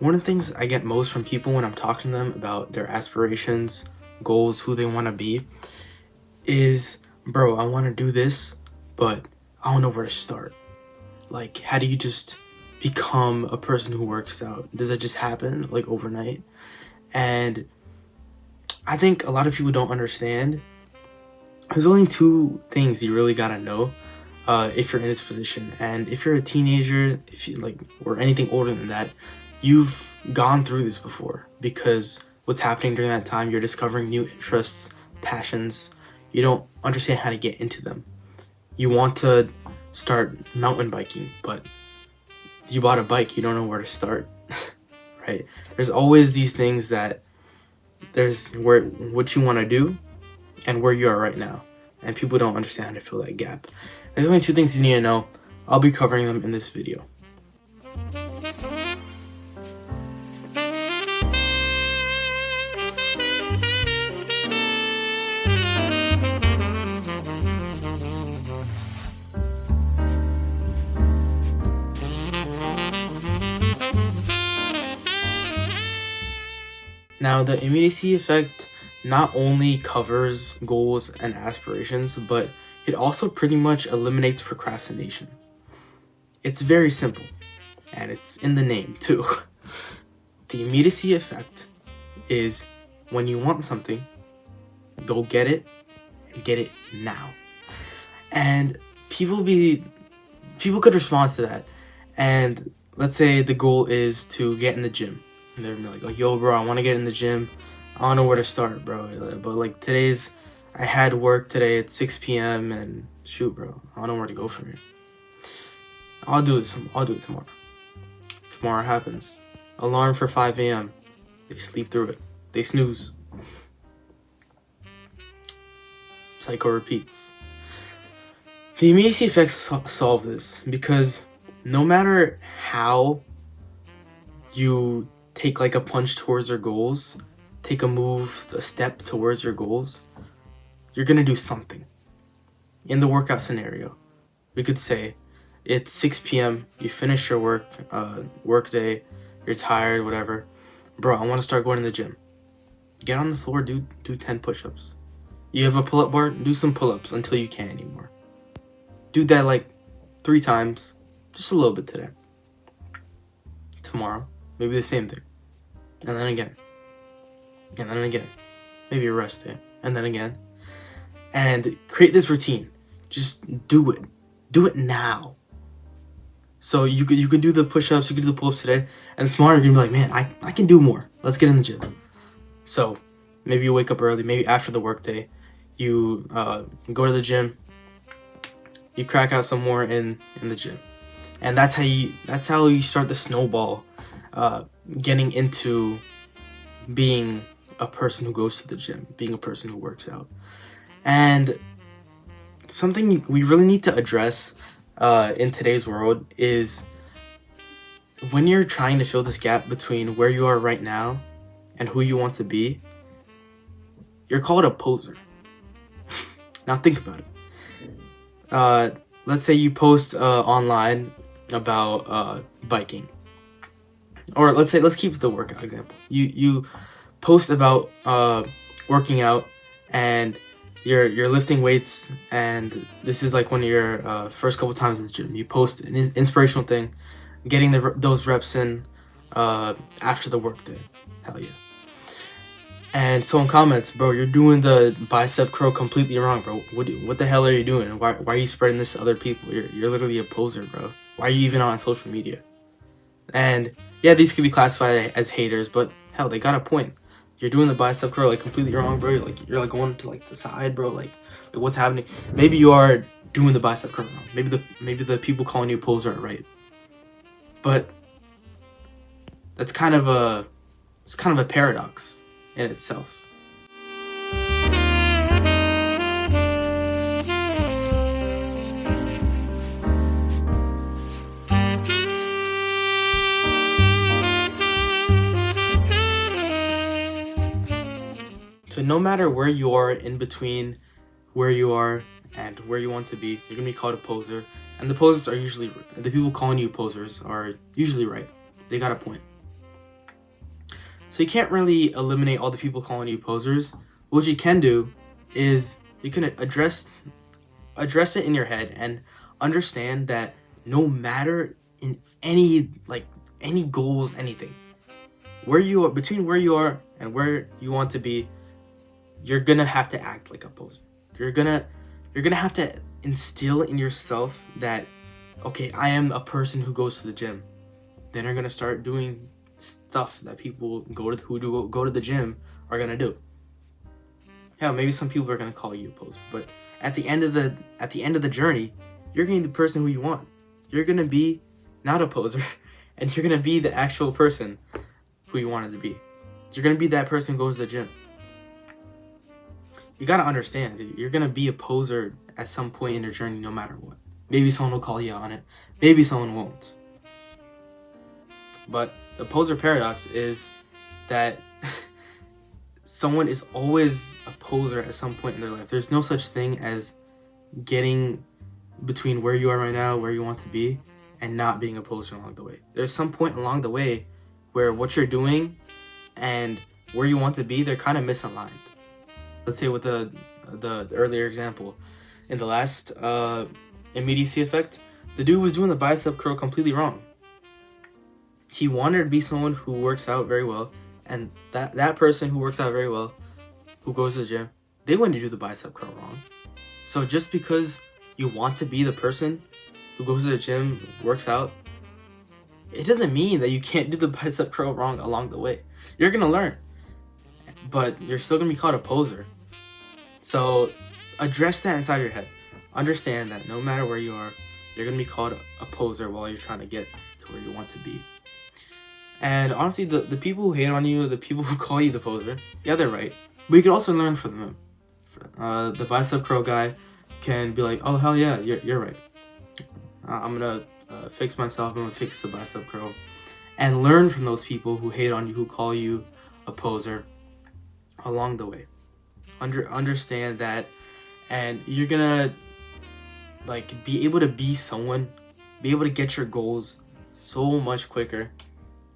one of the things I get most from people when I'm talking to them about their aspirations, goals, who they want to be, is, bro, I want to do this, but I don't know where to start. Like, how do you just become a person who works out? Does it just happen, like, overnight? And I think a lot of people don't understand. There's only two things you really gotta know if you're in this position. And if you're a teenager, if you like, or anything older than that, you've gone through this before, because what's happening during that time, you're discovering new interests, passions. You don't understand how to get into them. You want to start mountain biking, but you bought a bike, you don't know where to start. Right? There's always these things that there's what you want to do and where you are right now, and people don't understand how to fill that gap. There's only two things you need to know. I'll be covering them in this video. Now, the immediacy effect not only covers goals and aspirations, but it also pretty much eliminates procrastination. It's very simple, and it's in the name too. The immediacy effect is when you want something, go get it, and get it now. And people could respond to that, and let's say the goal is to get in the gym. And they're like, oh, yo, bro, I want to get in the gym. I don't know where to start, bro. But like I had work today at 6 p.m. and shoot, bro, I don't know where to go from here. I'll do it tomorrow. Tomorrow happens. Alarm for 5 a.m. They sleep through it. They snooze. Cycle repeats. The immediacy effects solve this, because no matter how you take like a punch towards your goals, take a step towards your goals, you're gonna do something. In the workout scenario, we could say it's 6 p.m. You finish your work day, you're tired, whatever. Bro, I want to start going to the gym. Get on the floor, do 10 push-ups. You have a pull-up bar, do some pull-ups until you can't anymore. Do that like 3 times, just a little bit today. Tomorrow, maybe the same thing. And then again. And then again. Maybe a rest day. And then again. And create this routine. Just do it. Do it now. So you could do the push-ups, you could do the pull-ups today, and tomorrow you're gonna be like, man, I can do more. Let's get in the gym. So maybe you wake up early, maybe after the workday, you go to the gym, you crack out some more in the gym. And that's how you start the snowball, getting into being a person who goes to the gym, being a person who works out. And something we really need to address in today's world is when you're trying to fill this gap between where you are right now and who you want to be, you're called a poser. Now think about it. Let's say you post online about biking, or let's keep the workout example. You post about working out, and you're lifting weights, and this is like one of your first couple times in the gym. You post an inspirational thing, getting those reps in after the workday. Hell yeah. And someone comments, bro, you're doing the bicep curl completely wrong, bro. What the hell are you doing? Why are you spreading this to other people? You're literally a poser, bro. Why are you even on social media? And yeah, these could be classified as haters, but hell, they got a point. You're doing the bicep curl like completely wrong, bro. You're going to like the side, bro. Like what's happening? Maybe you are doing the bicep curl wrong. Maybe the people calling you a poser are right. But that's kind of a paradox in itself. So no matter where you are in between where you are and where you want to be, you're gonna be called a poser. And the posers are usually, the people calling you posers are usually right. They got a point. So you can't really eliminate all the people calling you posers. What you can do is you can address it in your head and understand that no matter in any goals, anything, where you are, between where you are and where you want to be, you're gonna have to act like a poser. You're gonna have to instill in yourself that, okay, I am a person who goes to the gym. Then you're gonna start doing stuff that people who go to the gym are gonna do. Yeah, maybe some people are gonna call you a poser, but at the end of the journey, you're gonna be the person who you want. You're gonna be not a poser, and you're gonna be the actual person who you wanted to be. You're gonna be that person who goes to the gym. You gotta understand, you're gonna be a poser at some point in your journey, no matter what. Maybe someone will call you on it. Maybe someone won't. But the poser paradox is that someone is always a poser at some point in their life. There's no such thing as getting between where you are right now, where you want to be, and not being a poser along the way. There's some point along the way where what you're doing and where you want to be, they're kind of misaligned. Let's say with the earlier example, in the last immediacy effect, the dude was doing the bicep curl completely wrong. He wanted to be someone who works out very well, and that person who works out very well, who goes to the gym, they wouldn't do the bicep curl wrong. So just because you want to be the person who goes to the gym, works out, it doesn't mean that you can't do the bicep curl wrong along the way. You're gonna learn, but you're still gonna be called a poser. So address that inside your head. Understand that no matter where you are, you're gonna be called a poser while you're trying to get to where you want to be. And honestly, the people who hate on you, the people who call you the poser, yeah, they're right. But you can also learn from them. The bicep curl guy can be like, oh, hell yeah, you're right. I'm gonna fix myself, I'm gonna fix the bicep curl. And learn from those people who hate on you, who call you a poser along the way. Understand that, and you're gonna be able to be someone, be able to get your goals so much quicker,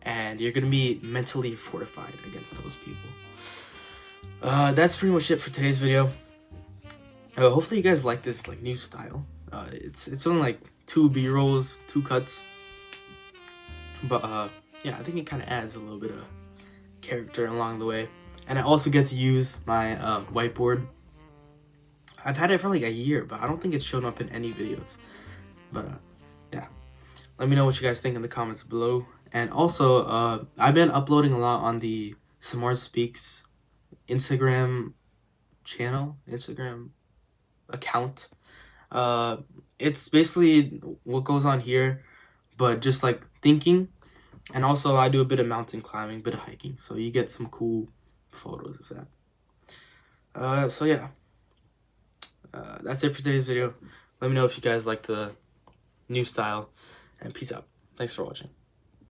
and you're gonna be mentally fortified against those people. That's pretty much it for today's video. Hopefully you guys like this new style. It's only 2 B-rolls, 2 cuts, but yeah, I think it kind of adds a little bit of character along the way. And I also get to use my whiteboard. I've had it for a year, but I don't think it's shown up in any videos. But yeah, let me know what you guys think in the comments below. And also, I've been uploading a lot on the Samar Speaks Instagram channel, Instagram account. It's basically what goes on here, but just thinking. And also I do a bit of mountain climbing, a bit of hiking, so you get some cool photos of that. So yeah, that's it for today's video. Let me know if you guys like the new style, and peace out. Thanks for watching.